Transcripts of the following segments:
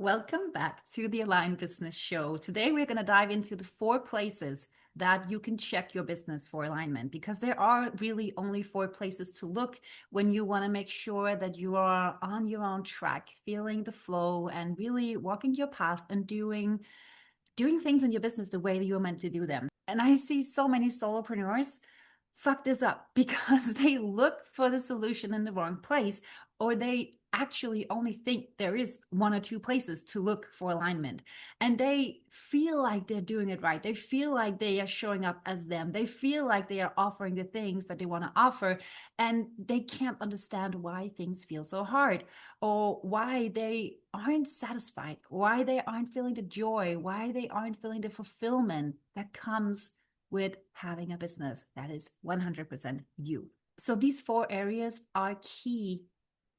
Welcome back to the Align Business Show. Today, we're going to dive into the 4 places that you can check your business for alignment, because there are really only 4 places to look when you want to make sure that you are on your own track, feeling the flow and really walking your path and doing things in your business the way that you're meant to do them. And I see so many solopreneurs fuck this up because they look for the solution in the wrong place, or they actually only think there is 1 or 2 places to look for alignment, and they feel like they're doing it right. They feel like they are showing up as them. They feel like they are offering the things that they want to offer, and they can't understand why things feel so hard, or why they aren't satisfied, why they aren't feeling the joy, why they aren't feeling the fulfillment that comes with having a business that is 100% you. So these 4 areas are key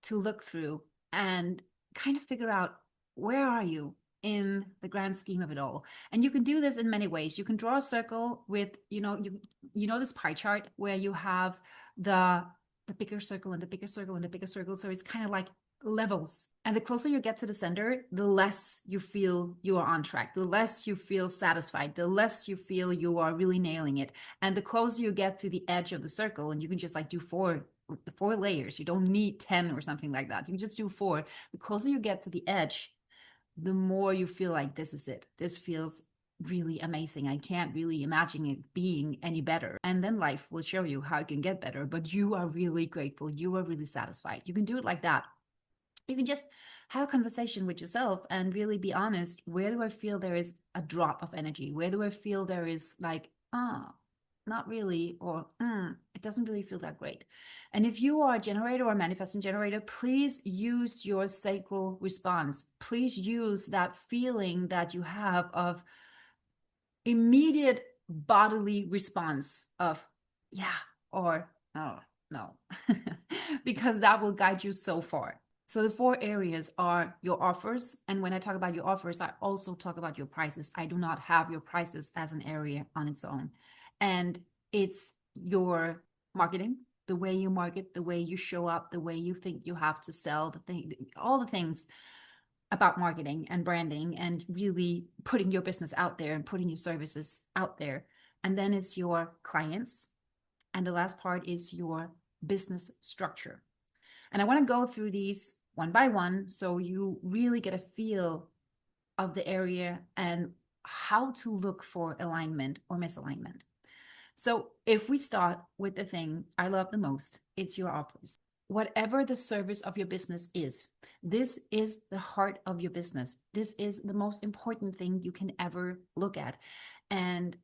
to look through and kind of figure out, where are you in the grand scheme of it all? And you can do this in many ways. You can draw a circle with, this pie chart where you have the bigger circle and the bigger circle and the bigger circle. So it's kind of like levels. And the closer you get to the center, the less you feel you are on track, the less you feel satisfied, the less you feel you are really nailing it. And the closer you get to the edge of the circle, and you can just like do the 4 layers. You don't need 10 or something like that. You can just do 4. The closer you get to the edge, the more you feel like this is it. This feels really amazing. I can't really imagine it being any better. And then life will show you how it can get better, but you are really grateful. You are really satisfied. You can do it like that. You can just have a conversation with yourself and really be honest. Where do I feel there is a drop of energy? Where do I feel there is like, not really, or it doesn't really feel that great? And if you are a generator or a manifesting generator, please use your sacral response. Please use that feeling that you have of immediate bodily response of yeah or oh no, because that will guide you so far. So the 4 areas are your offers. And when I talk about your offers, I also talk about your prices. I do not have your prices as an area on its own. And it's your marketing, the way you market, the way you show up, the way you think you have to sell, the thing, all the things about marketing and branding and really putting your business out there and putting your services out there. And then it's your clients. And the last part is your business structure. And I want to go through these one by one so you really get a feel of the area and how to look for alignment or misalignment. So if we start with the thing I love the most, it's your offers. Whatever the service of your business is, this is the heart of your business. This is the most important thing you can ever look at. And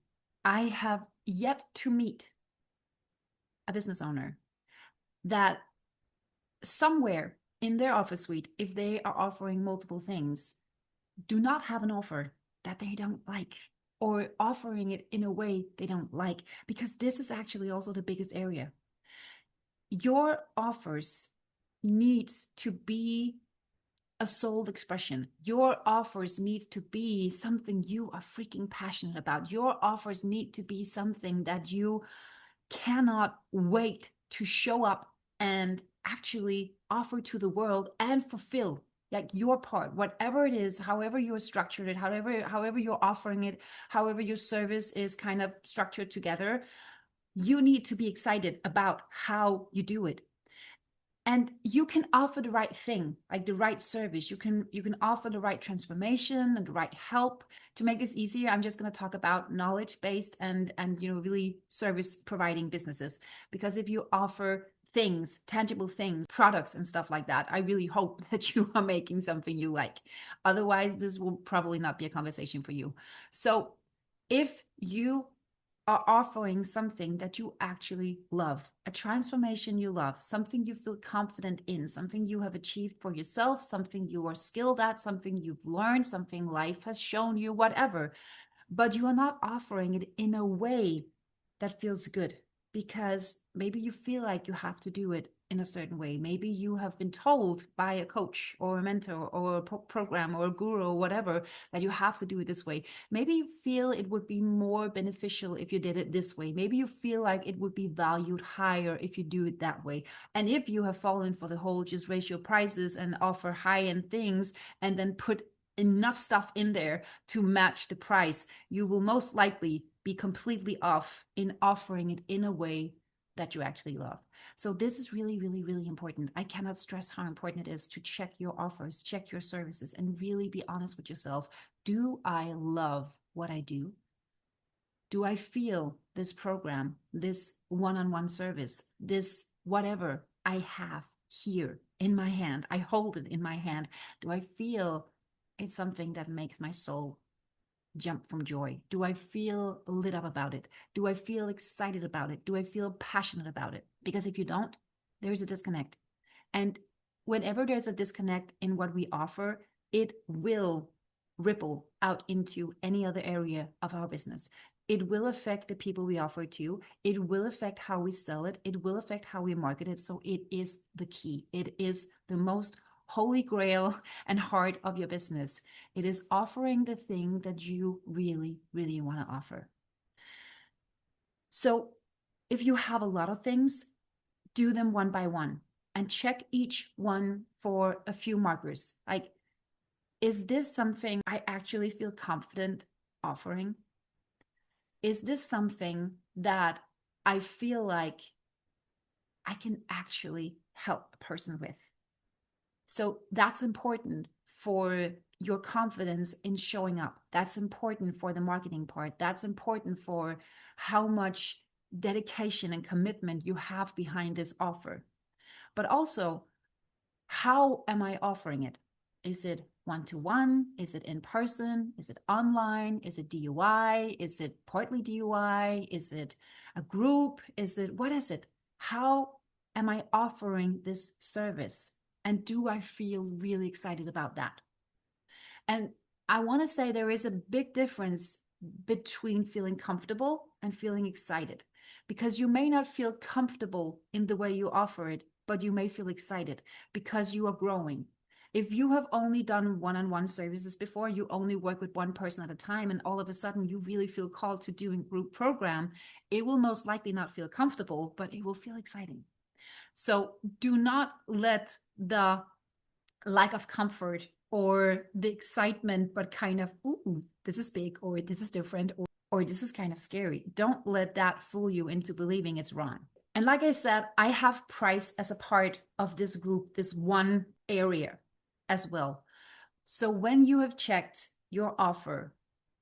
I have yet to meet a business owner that somewhere in their offer suite, if they are offering multiple things, do not have an offer that they don't like, or offering it in a way they don't like, because this is actually also the biggest area. Your offers need to be a soul expression. Your offers need to be something you are freaking passionate about. Your offers need to be something that you cannot wait to show up and actually offer to the world and fulfill, like your part, whatever it is, however you're structured it, however you're offering it, however your service is kind of structured together. You need to be excited about how you do it. And you can offer the right thing, like the right service. You can offer the right transformation and the right help. To make this easier, I'm just going to talk about knowledge-based and really service providing businesses. Because if you offer things, tangible things, products and stuff like that, I really hope that you are making something you like. Otherwise, this will probably not be a conversation for you. So if you are offering something that you actually love, a transformation you love, something you feel confident in, something you have achieved for yourself, something you are skilled at, something you've learned, something life has shown you, whatever, but you are not offering it in a way that feels good, because maybe you feel like you have to do it in a certain way. Maybe you have been told by a coach or a mentor or a program or a guru or whatever that you have to do it this way. Maybe you feel it would be more beneficial if you did it this way. Maybe you feel like it would be valued higher if you do it that way. And if you have fallen for the whole just raise your prices and offer high-end things and then put enough stuff in there to match the price, you will most likely be completely off in offering it in a way that you actually love. So this is really, really, really important. I cannot stress how important it is to check your offers, check your services, and really be honest with yourself. Do I love what I do? Do I feel this program, this one-on-one service, this whatever I have here in my hand? I hold it in my hand. Do I feel it's something that makes my soul jump from joy? Do I feel lit up about it? Do I feel excited about it? Do I feel passionate about it? Because if you don't, there's a disconnect. And whenever there's a disconnect in what we offer, it will ripple out into any other area of our business. It will affect the people we offer to. It will affect how we sell it. It will affect how we market it. So it is the key. It is the most holy grail and heart of your business. It is offering the thing that you really, really want to offer. So if you have a lot of things, do them one by one and check each one for a few markers. Like, is this something I actually feel confident offering? Is this something that I feel like I can actually help a person with? So that's important for your confidence in showing up. That's important for the marketing part. That's important for how much dedication and commitment you have behind this offer. But also, how am I offering it? Is it one-to-one? Is it in person? Is it online? Is it DIY? Is it partly DIY? Is it a group? What is it? How am I offering this service? And do I feel really excited about that? And I want to say there is a big difference between feeling comfortable and feeling excited, because you may not feel comfortable in the way you offer it, but you may feel excited because you are growing. If you have only done one-on-one services before, you only work with one person at a time, and all of a sudden you really feel called to doing group program, it will most likely not feel comfortable, but it will feel exciting. So do not let the lack of comfort or the excitement, but kind of, ooh, this is big, or this is different, or this is kind of scary. Don't let that fool you into believing it's wrong. And like I said, I have price as a part of this group, this one area as well. So when you have checked your offer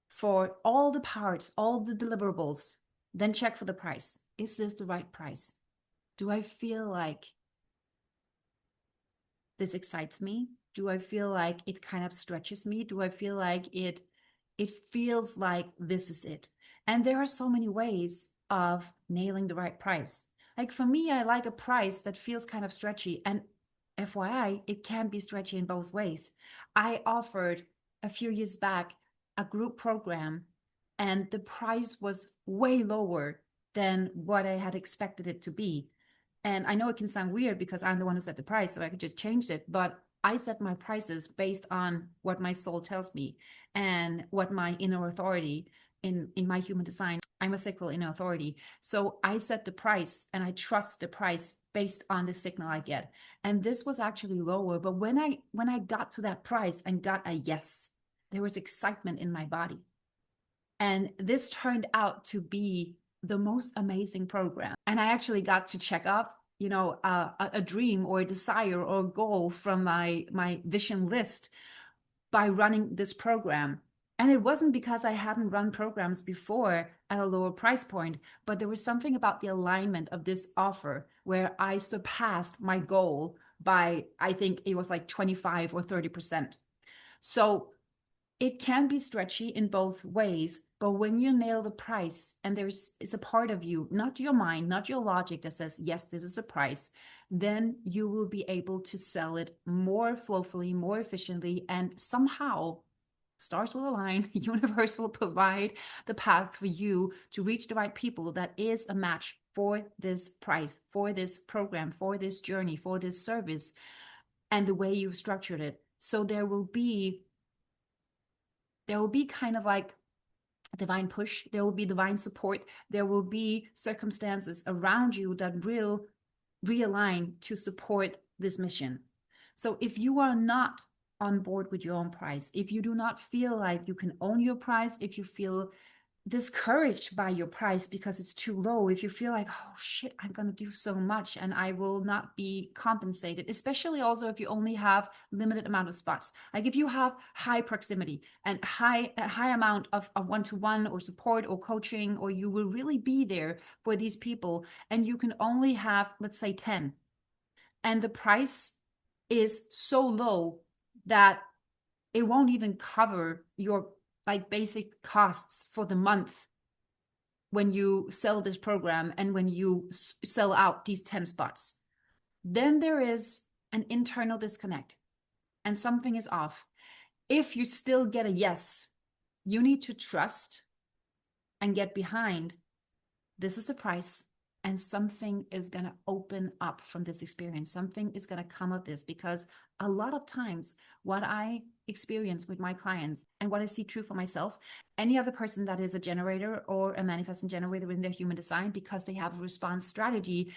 for all the parts, all the deliverables, then check for the price. Is this the right price? Do I feel like this excites me? Do I feel like it kind of stretches me? Do I feel like it feels like this is it? And there are so many ways of nailing the right price. Like for me, I like a price that feels kind of stretchy. And FYI, it can be stretchy in both ways. I offered a few years back a group program, and the price was way lower than what I had expected it to be. And I know it can sound weird because I'm the one who set the price, so I could just change it. But I set my prices based on what my soul tells me and what my inner authority in my human design. I'm a sacral inner authority. So I set the price and I trust the price based on the signal I get. And this was actually lower. But when I got to that price and got a yes, there was excitement in my body. And this turned out to be the most amazing program. And I actually got to check off, a dream or a desire or a goal from my vision list by running this program. And it wasn't because I hadn't run programs before at a lower price point, but there was something about the alignment of this offer where I surpassed my goal by, I think it was like 25 or 30%. So it can be stretchy in both ways, but when you nail the price and is a part of you, not your mind, not your logic that says, yes, this is a price, then you will be able to sell it more flowfully, more efficiently, and somehow stars will align, the universe will provide the path for you to reach the right people that is a match for this price, for this program, for this journey, for this service, and the way you've structured it. So there will be kind of like a divine push, there will be divine support, there will be circumstances around you that will realign to support this mission. So if you are not on board with your own price, if you do not feel like you can own your price, if you feel discouraged by your price because it's too low, if you feel like, oh shit, I'm going to do so much and I will not be compensated, especially also if you only have limited amount of spots. Like if you have high proximity and a high amount of one-to-one or support or coaching, or you will really be there for these people, and you can only have, let's say, 10, and the price is so low that it won't even cover your like basic costs for the month when you sell this program and when you sell out these 10 spots, then there is an internal disconnect and something is off. If you still get a yes, you need to trust and get behind, this is the price, and something is going to open up from this experience. Something is going to come of this, because a lot of times what I experience with my clients and what I see true for myself, any other person that is a generator or a manifesting generator in their human design, because they have a response strategy,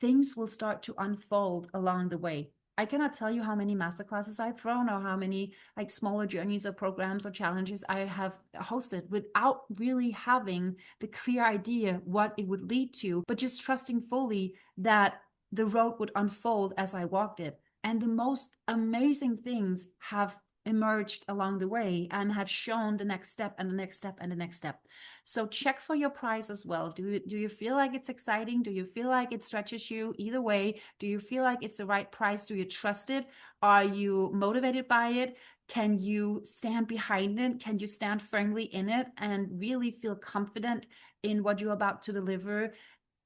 things will start to unfold along the way. I cannot tell you how many masterclasses I've thrown or how many like smaller journeys or programs or challenges I have hosted without really having the clear idea what it would lead to, but just trusting fully that the road would unfold as I walked it. And the most amazing things have emerged along the way and have shown the next step and the next step and the next step. So check for your price as well. Do you feel like it's exciting? Do you feel like it stretches you? Either way, do you feel like it's the right price? Do you trust it? Are you motivated by it? Can you stand behind it? Can you stand firmly in it and really feel confident in what you're about to deliver?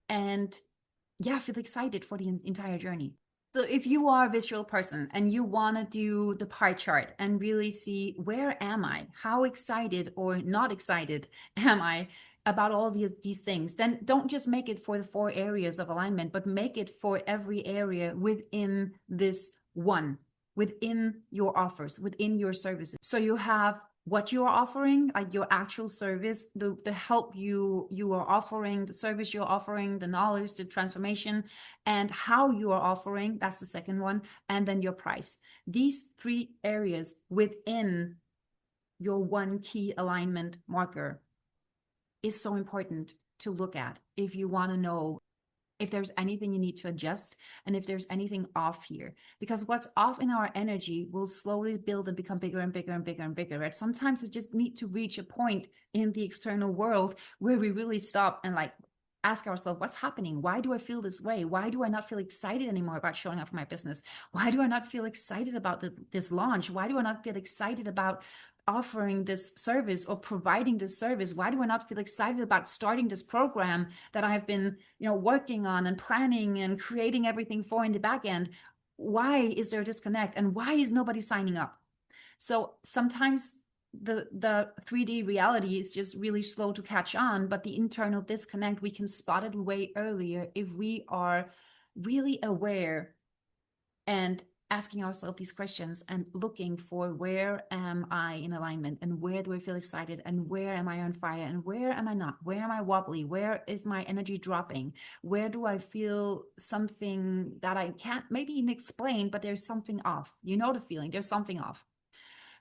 And yeah, feel excited for the entire journey. So if you are a visual person and you want to do the pie chart and really see, where am I? How excited or not excited am I about all these things? Then don't just make it for the 4 areas of alignment, but make it for every area within this one, within your offers, within your services. So you have what you are offering, like your actual service, the help you are offering, the service you're offering, the knowledge, the transformation, and how you are offering, that's the second one, and then your price. These 3 areas within your one key alignment marker is so important to look at if you want to know if there's anything you need to adjust and if there's anything off here. Because what's off in our energy will slowly build and become bigger and bigger and bigger and bigger. Right? Sometimes it just need to reach a point in the external world where we really stop and like ask ourselves, what's happening? Why do I feel this way? Why do I not feel excited anymore about showing up for my business? Why do I not feel excited about this launch? Why do I not feel excited about offering this service or providing this service? Why do I not feel excited about starting this program that I've been, working on and planning and creating everything for in the back end? Why is there a disconnect, and why is nobody signing up? So sometimes the 3D reality is just really slow to catch on, but the internal disconnect, we can spot it way earlier if we are really aware and asking ourselves these questions and looking for, where am I in alignment, and where do I feel excited, and where am I on fire, and where am I not, where am I wobbly, where is my energy dropping, where do I feel something that I can't maybe even explain, but there's something off. You know the feeling, there's something off.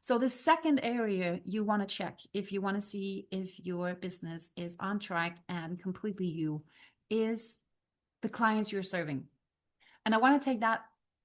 So the second area you want to check if you want to see if your business is on track and completely you, is the clients you're serving. And I want to take that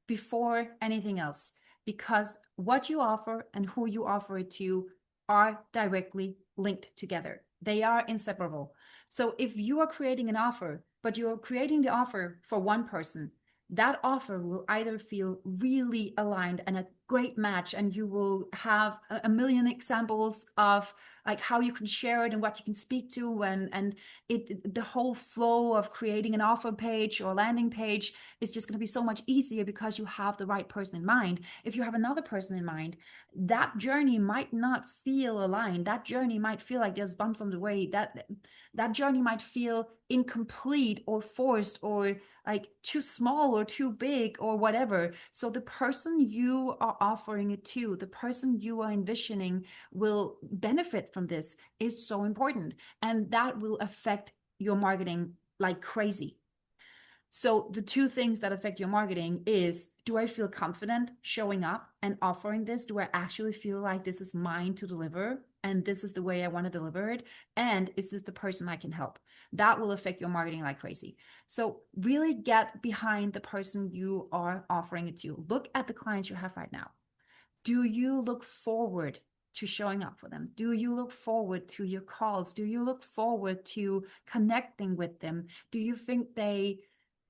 before anything else, because what you offer and who you offer it to are directly linked together. They are inseparable. So if you are creating an offer, but you're creating the offer for one person, that offer will either feel really aligned and a great match, and you will have a million examples of like how you can share it and what you can speak to, and the whole flow of creating an offer page or landing page is just going to be so much easier because you have the right person in mind. If you have another person in mind, that journey might not feel aligned. That journey might feel like there's bumps on the way. That journey might feel incomplete or forced or like too small or too big or whatever. So the person you are offering it to, the person you are envisioning will benefit from this, is so important. And that will affect your marketing like crazy. So the two things that affect your marketing is, do I feel confident showing up and offering this? Do I actually feel like this is mine to deliver? And this is the way I want to deliver it? And is this the person I can help? That will affect your marketing like crazy. So really get behind the person you are offering it to. Look at the clients you have right now. Do you look forward to showing up for them? Do you look forward to your calls? Do you look forward to connecting with them? Do you think they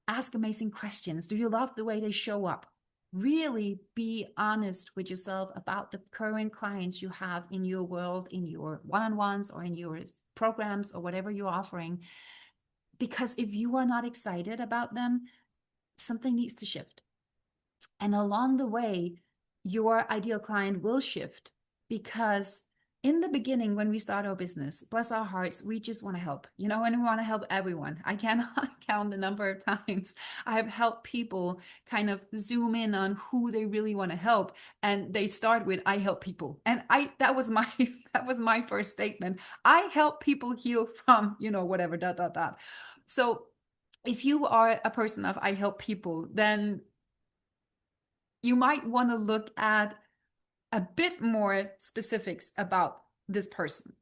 ask amazing questions? Do you love the way they show up? Really be honest with yourself about the current clients you have in your world, in your one-on-ones or in your programs or whatever you're offering. Because if you are not excited about them, something needs to shift. And along the way, your ideal client will shift, because in the beginning, when we start our business, bless our hearts, we just want to help, and we want to help everyone. I cannot count the number of times I have helped people kind of zoom in on who they really want to help. And they start with, I help people. And that was my, that was my first statement. I help people heal from, whatever, dot, dot, dot. So if you are a person of I help people, then you might want to look at a bit more specifics about this person,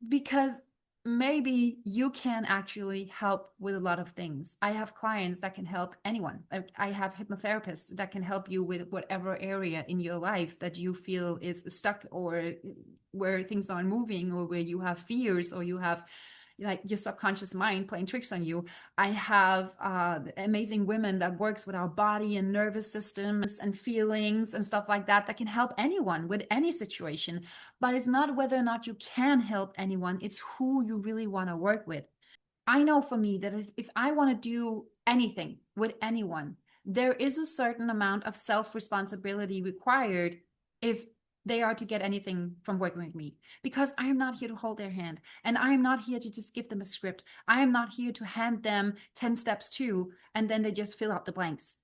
because maybe you can actually help with a lot of things. I have clients that can help anyone. I have hypnotherapists that can help you with whatever area in your life that you feel is stuck, or where things aren't moving, or where you have fears, or you have like your subconscious mind playing tricks on you. I have amazing women that works with our body and nervous systems and feelings and stuff like that can help anyone with any situation. But it's not whether or not you can help anyone, it's who you really want to work with. I know for me that if I want to do anything with anyone, there is a certain amount of self-responsibility required if they are to get anything from working with me, because I am not here to hold their hand, and I am not here to just give them a script. I am not here to hand them 10 steps to, and then they just fill out the blanks.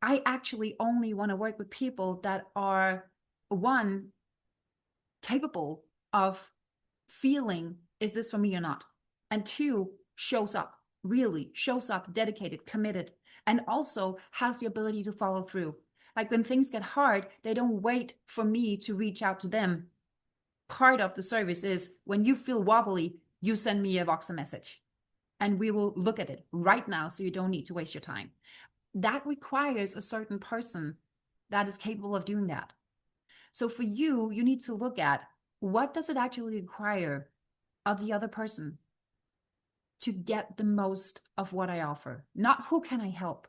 I actually only want to work with people that are, one, capable of feeling, is this for me or not? And two, really shows up, dedicated, committed, and also has the ability to follow through. Like when things get hard, they don't wait for me to reach out to them. Part of the service is, when you feel wobbly, you send me a Voxer message and we will look at it right now, so you don't need to waste your time. That requires a certain person that is capable of doing that. So for you, you need to look at, what does it actually require of the other person to get the most of what I offer? Not who can I help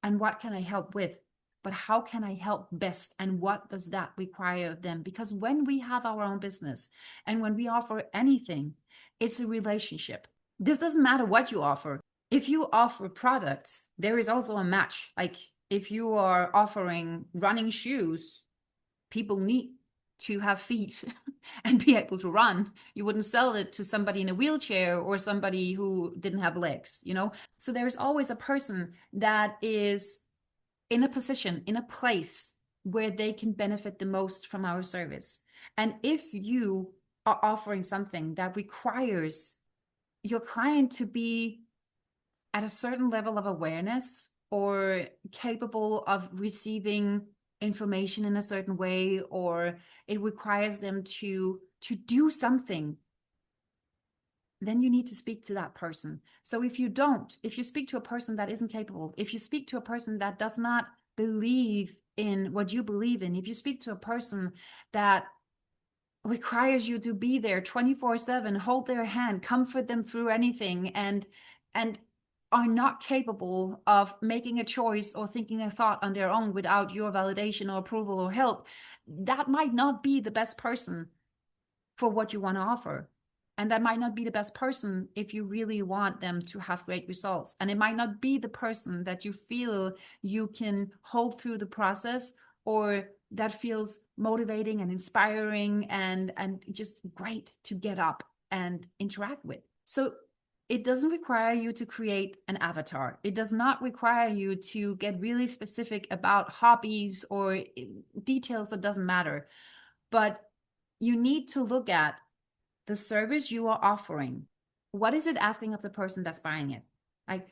and what can I help with, but how can I help best, and what does that require of them? Because when we have our own business and when we offer anything, it's a relationship. This doesn't matter what you offer. If you offer products, there is also a match. Like if you are offering running shoes, people need to have feet and be able to run. You wouldn't sell it to somebody in a wheelchair or somebody who didn't have legs. So there's always a person that is in a position, in a place where they can benefit the most from our service. And if you are offering something that requires your client to be at a certain level of awareness, or capable of receiving information in a certain way, or it requires them to do something, then you need to speak to that person. So if you speak to a person that isn't capable, if you speak to a person that does not believe in what you believe in, if you speak to a person that requires you to be there 24/7, hold their hand, comfort them through anything, and are not capable of making a choice or thinking a thought on their own without your validation or approval or help, that might not be the best person for what you want to offer. And that might not be the best person if you really want them to have great results. And it might not be the person that you feel you can hold through the process, or that feels motivating and inspiring and just great to get up and interact with. So it doesn't require you to create an avatar. It does not require you to get really specific about hobbies or details that doesn't matter. But you need to look at the service you are offering. What is it asking of the person that's buying it? Like,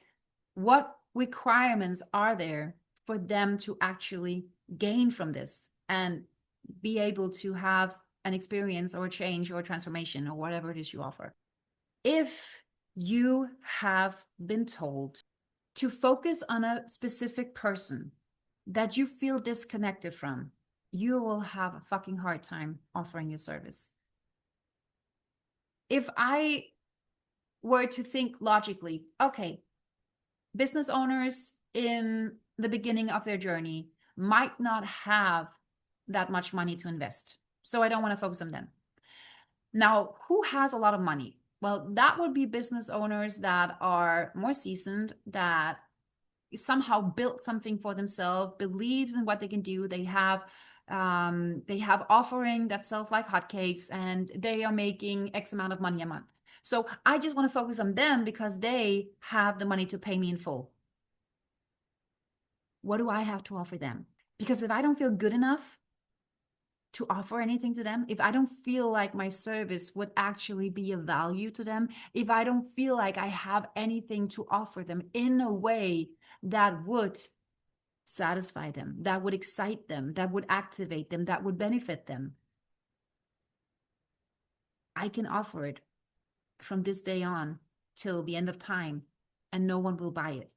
What requirements are there for them to actually gain from this and be able to have an experience or a change or a transformation or whatever it is you offer? If you have been told to focus on a specific person that you feel disconnected from, you will have a fucking hard time offering your service. If I were to think logically, okay, business owners in the beginning of their journey might not have that much money to invest. So I don't want to focus on them. Now, who has a lot of money? Well, that would be business owners that are more seasoned, that somehow built something for themselves, believes in what they can do. They have offering that sells like hotcakes, and they are making X amount of money a month. So I just want to focus on them because they have the money to pay me in full. What do I have to offer them? Because if I don't feel good enough to offer anything to them, if I don't feel like my service would actually be of value to them, if I don't feel like I have anything to offer them in a way that would satisfy them, that would excite them, that would activate them, that would benefit them, I can offer it from this day on till the end of time, and no one will buy it.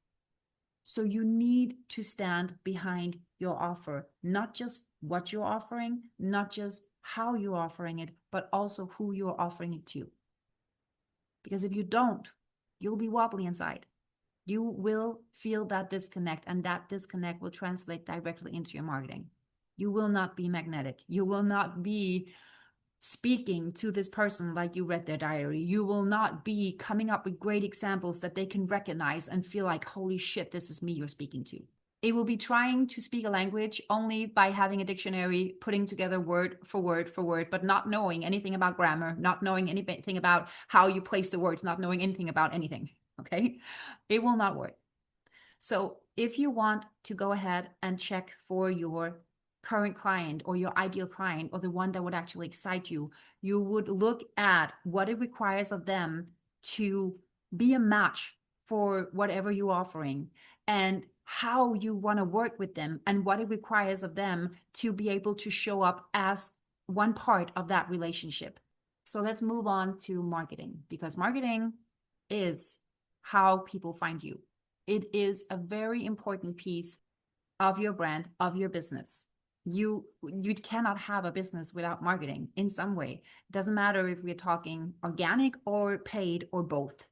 So you need to stand behind your offer, not just what you're offering, not just how you're offering it, but also who you're offering it to. Because if you don't, you'll be wobbly inside. You will feel that disconnect, and that disconnect will translate directly into your marketing. You will not be magnetic. You will not be speaking to this person like you read their diary. You will not be coming up with great examples that they can recognize and feel like, holy shit, this is me you're speaking to. It will be trying to speak a language only by having a dictionary, putting together word for word for word, but not knowing anything about grammar, not knowing anything about how you place the words, not knowing anything about anything. Okay? It will not work. So if you want to go ahead and check for your current client or your ideal client or the one that would actually excite you, you would look at what it requires of them to be a match for whatever you're offering, and how you want to work with them, and what it requires of them to be able to show up as one part of that relationship. So let's move on to marketing, because marketing is how people find you. It is a very important piece of your brand, of your business. You cannot have a business without marketing in some way. It doesn't matter if we're talking organic or paid or both.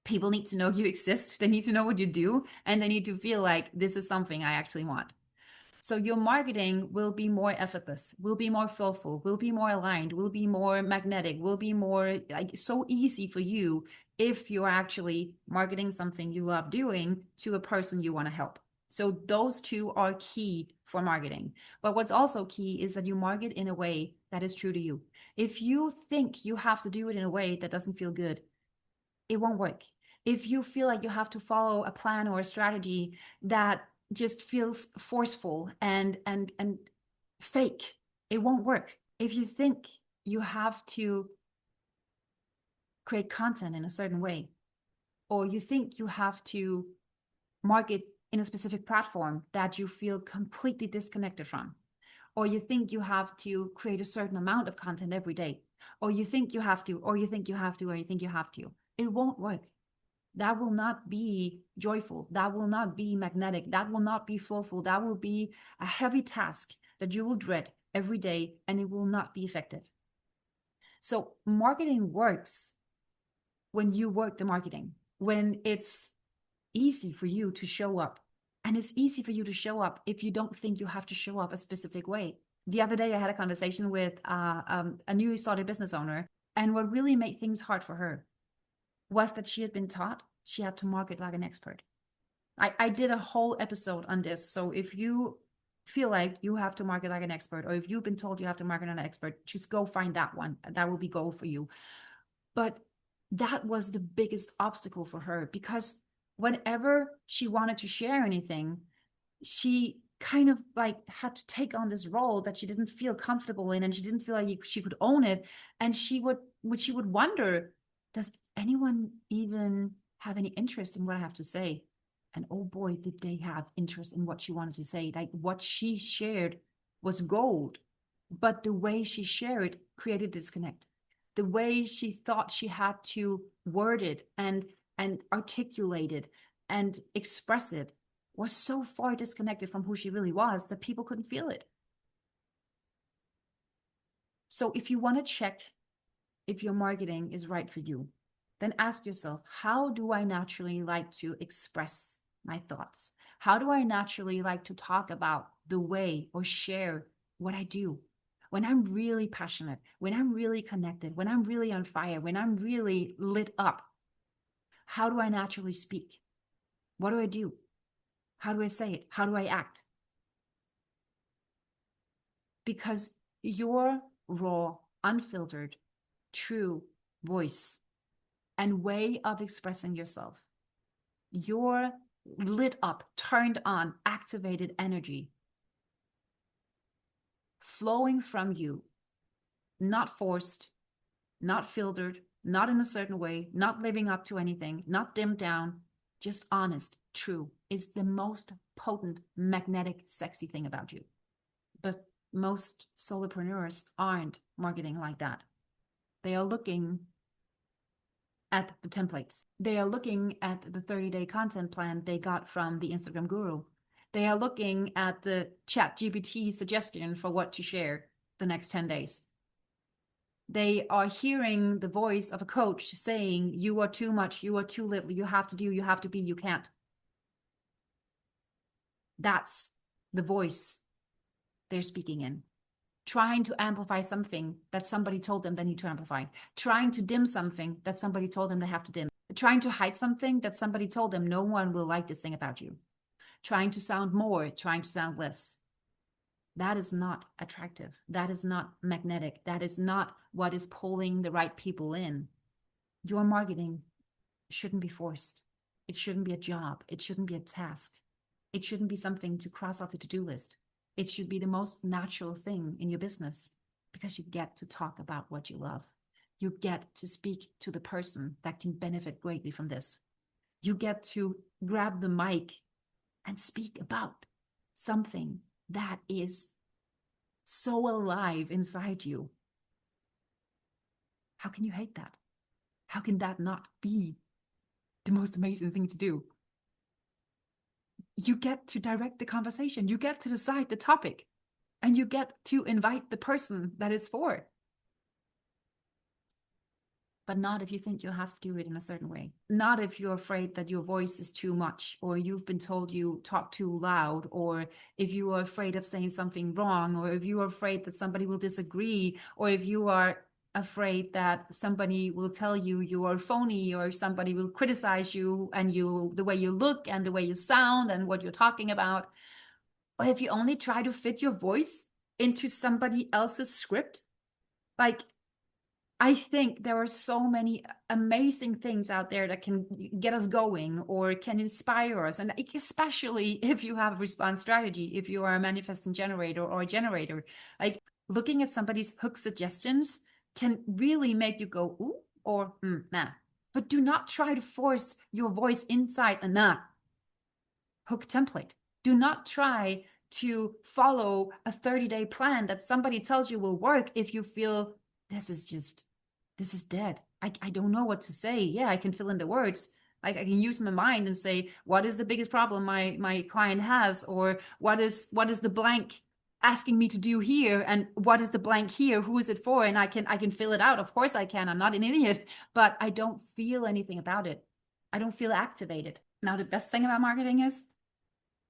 People need to know you exist. They need to know what you do, and they need to feel like this is something I actually want. So your marketing will be more effortless, will be more flowful, will be more aligned, will be more magnetic, will be more like so easy for you if you're actually marketing something you love doing to a person you want to help. So those two are key for marketing. But what's also key is that you market in a way that is true to you. If you think you have to do it in a way that doesn't feel good, it won't work. If you feel like you have to follow a plan or a strategy that just feels forceful and fake, it won't work. If you think you have to create content in a certain way, or you think you have to market in a specific platform that you feel completely disconnected from, or you think you have to create a certain amount of content every day, or you think you have to, or you think you have to, or you think you have to, it won't work. That will not be joyful. That will not be magnetic. That will not be flowful. That will be a heavy task that you will dread every day, and it will not be effective. So marketing works when you work the marketing, when it's easy for you to show up. And it's easy for you to show up if you don't think you have to show up a specific way. The other day, I had a conversation with a newly started business owner, and what really made things hard for her was that she had been taught she had to market like an expert. I did a whole episode on this. So if you feel like you have to market like an expert, or if you've been told you have to market like an expert, just go find that one. That will be gold for you. But that was the biggest obstacle for her, because whenever she wanted to share anything, she kind of like had to take on this role that she didn't feel comfortable in, and she didn't feel like she could own it. And she would wonder, does anyone even have any interest in what I have to say? And oh boy, did they have interest in what she wanted to say. Like what she shared was gold, but the way she shared created disconnect. The way she thought she had to word it and articulate it and express it was so far disconnected from who she really was that people couldn't feel it. So if you want to check if your marketing is right for you, then ask yourself, how do I naturally like to express my thoughts? How do I naturally like to talk about the way or share what I do? When I'm really passionate, when I'm really connected, when I'm really on fire, when I'm really lit up, how do I naturally speak? What do I do? How do I say it? How do I act? Because your raw, unfiltered, true voice and way of expressing yourself, your lit up, turned on, activated energy flowing from you, not forced, not filtered, not in a certain way, not living up to anything, not dimmed down, just honest, true, is the most potent, magnetic, sexy thing about you. But most solopreneurs aren't marketing like that. They are looking at the templates. They are looking at the 30-day content plan they got from the Instagram guru. They are looking at the ChatGPT suggestion for what to share the next 10 days. They are hearing the voice of a coach saying, you are too much, you are too little, you have to do, you have to be, you can't. That's the voice they're speaking in. Trying to amplify something that somebody told them they need to amplify. Trying to dim something that somebody told them they have to dim. Trying to hide something that somebody told them no one will like this thing about you. Trying to sound more, trying to sound less. That is not attractive. That is not magnetic. That is not what is pulling the right people in. Your marketing shouldn't be forced. It shouldn't be a job. It shouldn't be a task. It shouldn't be something to cross off the to-do list. It should be the most natural thing in your business because you get to talk about what you love. You get to speak to the person that can benefit greatly from this. You get to grab the mic and speak about something that is so alive inside you. How can you hate that? How can that not be the most amazing thing to do? You get to direct the conversation. You get to decide the topic. And you get to invite the person that is for. But not if you think you have to do it in a certain way. Not if you're afraid that your voice is too much, or you've been told you talk too loud, or if you are afraid of saying something wrong, or if you are afraid that somebody will disagree, or if you are afraid that somebody will tell you you are phony, or somebody will criticize you and the way you look and the way you sound and what you're talking about. Or if you only try to fit your voice into somebody else's script. Like, I think there are so many amazing things out there that can get us going or can inspire us. And especially if you have a response strategy, if you are a manifesting generator or a generator, like looking at somebody's hook suggestions can really make you go, ooh, or nah. But do not try to force your voice inside a nah hook template. Do not try to follow a 30-day plan that somebody tells you will work if you feel this is dead. I don't know what to say. Yeah, I can fill in the words. I can use my mind and say, what is the biggest problem my client has? Or what is the blank asking me to do here? And what is the blank here? Who is it for? And I can fill it out. Of course I can. I'm not an idiot, but I don't feel anything about it. I don't feel activated. Now, the best thing about marketing is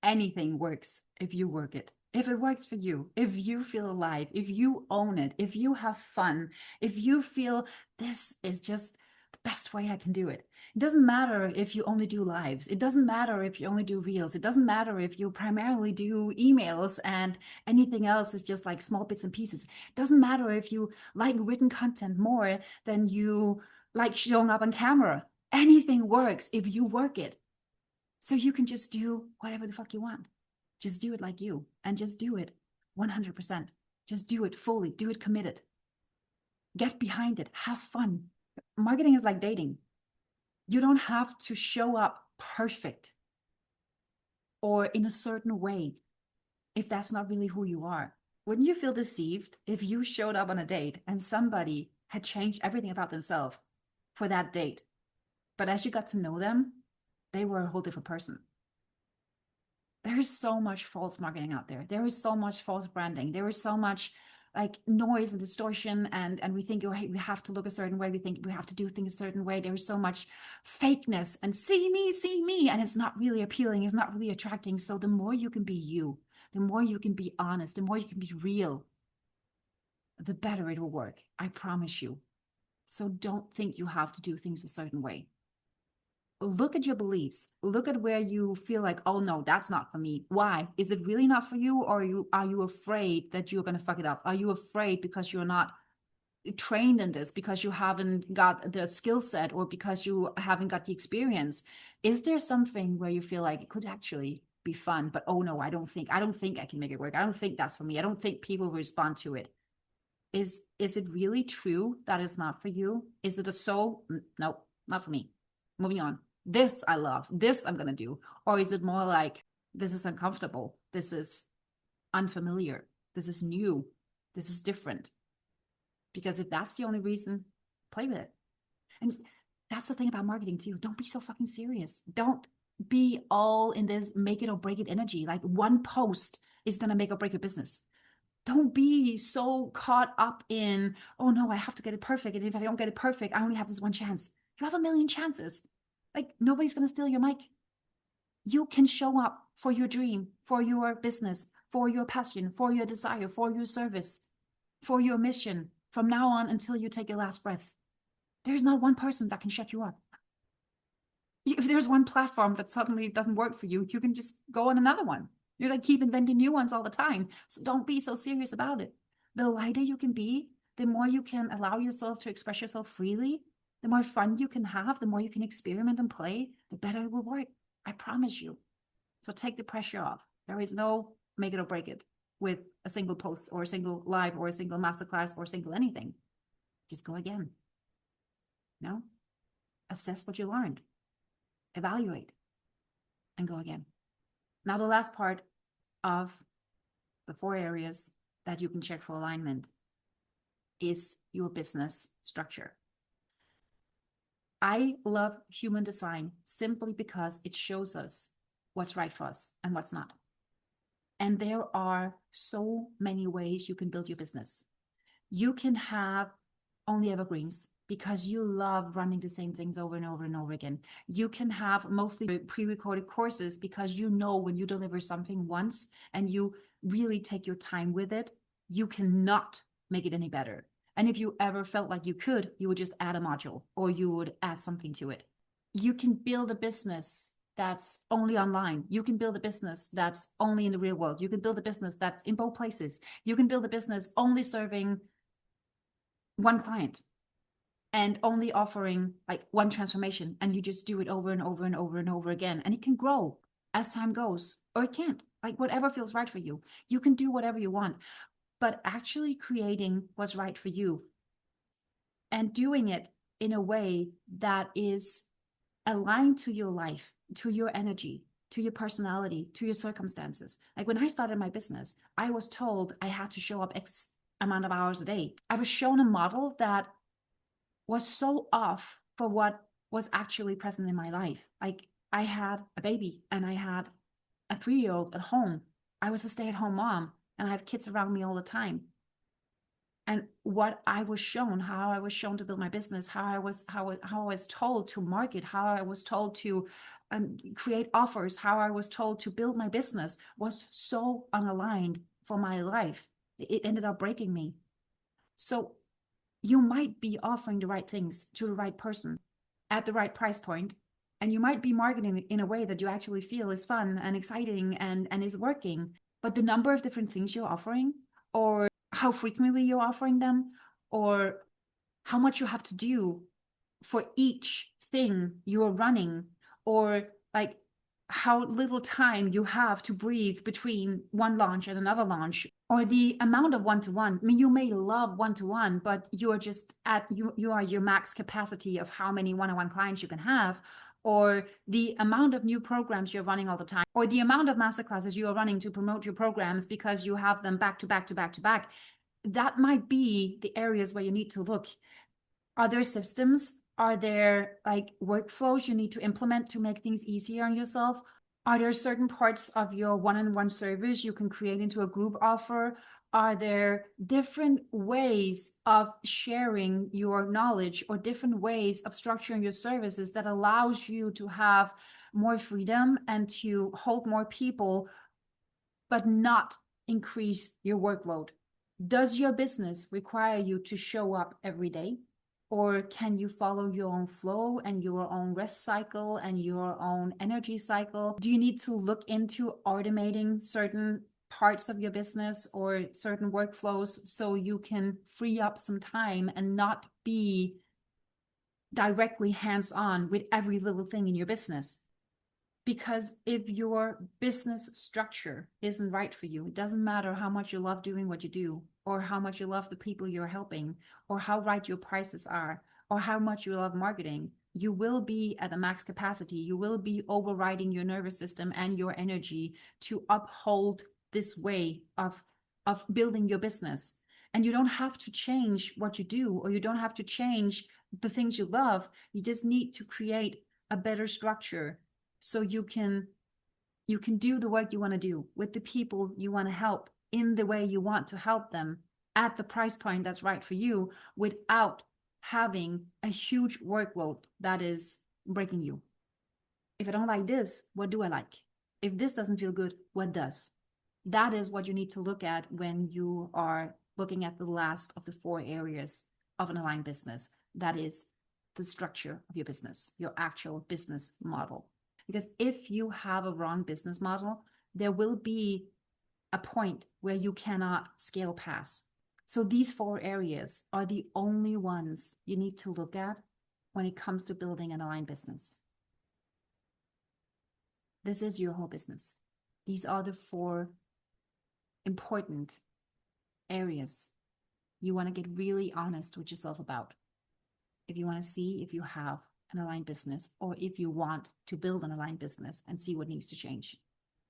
anything works if you work it. If it works for you, if you feel alive, if you own it, if you have fun, if you feel this is just the best way I can do it. It doesn't matter if you only do lives. It doesn't matter if you only do reels. It doesn't matter if you primarily do emails and anything else is just like small bits and pieces. It doesn't matter if you like written content more than you like showing up on camera. Anything works if you work it. So you can just do whatever the fuck you want. Just do it like you and just do it 100%. Just do it fully, do it committed. Get behind it, have fun. Marketing is like dating. You don't have to show up perfect. or in a certain way if that's not really who you are? Wouldn't you feel deceived if you showed up on a date and somebody had changed everything about themselves for that date, but as you got to know them, they were a whole different person? There is so much false marketing out there. There is so much false branding. There is so much like noise and distortion, and we think, oh, hey, we have to look a certain way. We think we have to do things a certain way. There is so much fakeness and see me, and it's not really appealing. It's not really attracting. So the more you can be you, the more you can be honest, the more you can be real, the better it will work. I promise you. So don't think you have to do things a certain way. Look at your beliefs. Look at where you feel like, oh no, that's not for me. Why? Is it really not for you? Or are you afraid that you're going to fuck it up? Are you afraid because you're not trained in this, because you haven't got the skill set, or because you haven't got the experience? Is there something where you feel like it could actually be fun, but oh no, I don't think I can make it work. I don't think that's for me. I don't think people will respond to it. Is it really true that it's not for you? Is it a soul? Nope, not for me. Moving on. This I love. This I'm gonna do. Or is it more like, this is uncomfortable? This is unfamiliar. This is new. This is different. Because if that's the only reason, play with it. And that's the thing about marketing too. Don't be so fucking serious. Don't be all in this make it or break it energy. Like one post is gonna make or break your business. Don't be so caught up in, oh no, I have to get it perfect. And if I don't get it perfect, I only have this one chance. You have a million chances. Like nobody's going to steal your mic. You can show up for your dream, for your business, for your passion, for your desire, for your service, for your mission from now on until you take your last breath. There's not one person that can shut you up. If there's one platform that suddenly doesn't work for you, you can just go on another one. You're like, keep inventing new ones all the time. So don't be so serious about it. The lighter you can be, the more you can allow yourself to express yourself freely, the more fun you can have, the more you can experiment and play, the better it will work. I promise you. So take the pressure off. There is no make it or break it with a single post or a single live or a single masterclass or a single anything. Just go again. No? Assess what you learned. Evaluate and go again. Now, the last part of the 4 areas that you can check for alignment is your business structure. I love human design simply because it shows us what's right for us and what's not. And there are so many ways you can build your business. You can have only evergreens because you love running the same things over and over and over again. You can have mostly pre-recorded courses because you know when you deliver something once and you really take your time with it, you cannot make it any better. And if you ever felt like you could, you would just add a module or you would add something to it. You can build a business that's only online. You can build a business that's only in the real world. You can build a business that's in both places. You can build a business only serving one client and only offering like one transformation, and you just do it over and over and over and over again, and it can grow as time goes, or it can't. Like whatever feels right for you. You can do whatever you want, but actually creating what's right for you and doing it in a way that is aligned to your life, to your energy, to your personality, to your circumstances. Like when I started my business, I was told I had to show up X amount of hours a day. I was shown a model that was so off for what was actually present in my life. Like I had a baby and I had a 3-year-old at home. I was a stay-at-home mom and I have kids around me all the time. And what I was shown, how I was shown to build my business, how I was told to market, how I was told to create offers, how I was told to build my business was so unaligned for my life. It ended up breaking me. So you might be offering the right things to the right person at the right price point, and you might be marketing in a way that you actually feel is fun and exciting and is working. But the number of different things you're offering, or how frequently you're offering them, or how much you have to do for each thing you're running, or like how little time you have to breathe between one launch and another launch, or the amount of one-to-one. I mean, you may love one-to-one, but you're just at you are your max capacity of how many one-on-one clients you can have, or the amount of new programs you're running all the time, or the amount of masterclasses you are running to promote your programs because you have them back to back to back to back. That might be the areas where you need to look. Are there systems? Are there like workflows you need to implement to make things easier on yourself? Are there certain parts of your one-on-one service you can create into a group offer? Are there different ways of sharing your knowledge or different ways of structuring your services that allows you to have more freedom and to hold more people, but not increase your workload? Does your business require you to show up every day? Or can you follow your own flow and your own rest cycle and your own energy cycle? Do you need to look into automating certain parts of your business or certain workflows so you can free up some time and not be directly hands-on with every little thing in your business? Because if your business structure isn't right for you, it doesn't matter how much you love doing what you do, or how much you love the people you're helping, or how right your prices are, or how much you love marketing, you will be at a max capacity. You will be overriding your nervous system and your energy to uphold this way of building your business. And you don't have to change what you do, or you don't have to change the things you love. You just need to create a better structure so you can do the work you want to do with the people you want to help in the way you want to help them at the price point that's right for you, without having a huge workload that is breaking you. If I don't like this, what do I like? If this doesn't feel good, what does? That is what you need to look at when you are looking at the last of the 4 areas of an aligned business. That is the structure of your business, your actual business model. Because if you have a wrong business model, there will be a point where you cannot scale past. So these 4 areas are the only ones you need to look at when it comes to building an aligned business. This is your whole business. These are the 4 important areas you want to get really honest with yourself about. If you want to see if you have an aligned business, or if you want to build an aligned business and see what needs to change.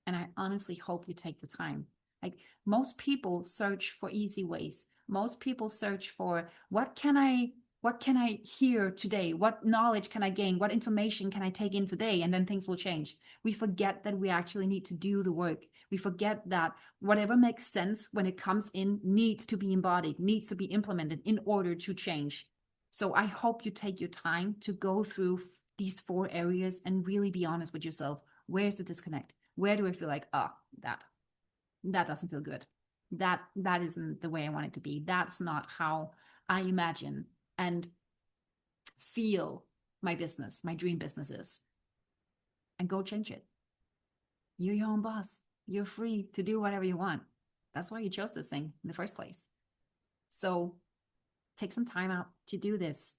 And I honestly hope you take the time. Like, most people search for easy ways. Most people search for what can I hear today? What knowledge can I gain? What information can I take in today? And then things will change. We forget that we actually need to do the work. We forget that whatever makes sense when it comes in needs to be embodied, needs to be implemented in order to change. So I hope you take your time to go through these 4 areas and really be honest with yourself. Where's the disconnect? Where do I feel like, that doesn't feel good. That isn't the way I want it to be. That's not how I imagine and feel my business, my dream business is. And go change it. You're your own boss. You're free to do whatever you want. That's why you chose this thing in the first place. So take some time out to do this.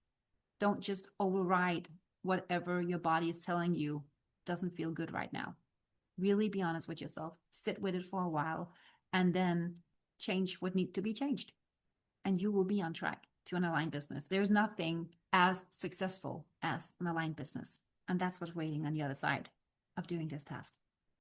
Don't just override whatever your body is telling you doesn't feel good right now. Really be honest with yourself. Sit with it for a while and then change what needs to be changed. And you will be on track to an aligned business. There's nothing as successful as an aligned business. And that's what's waiting on the other side of doing this task.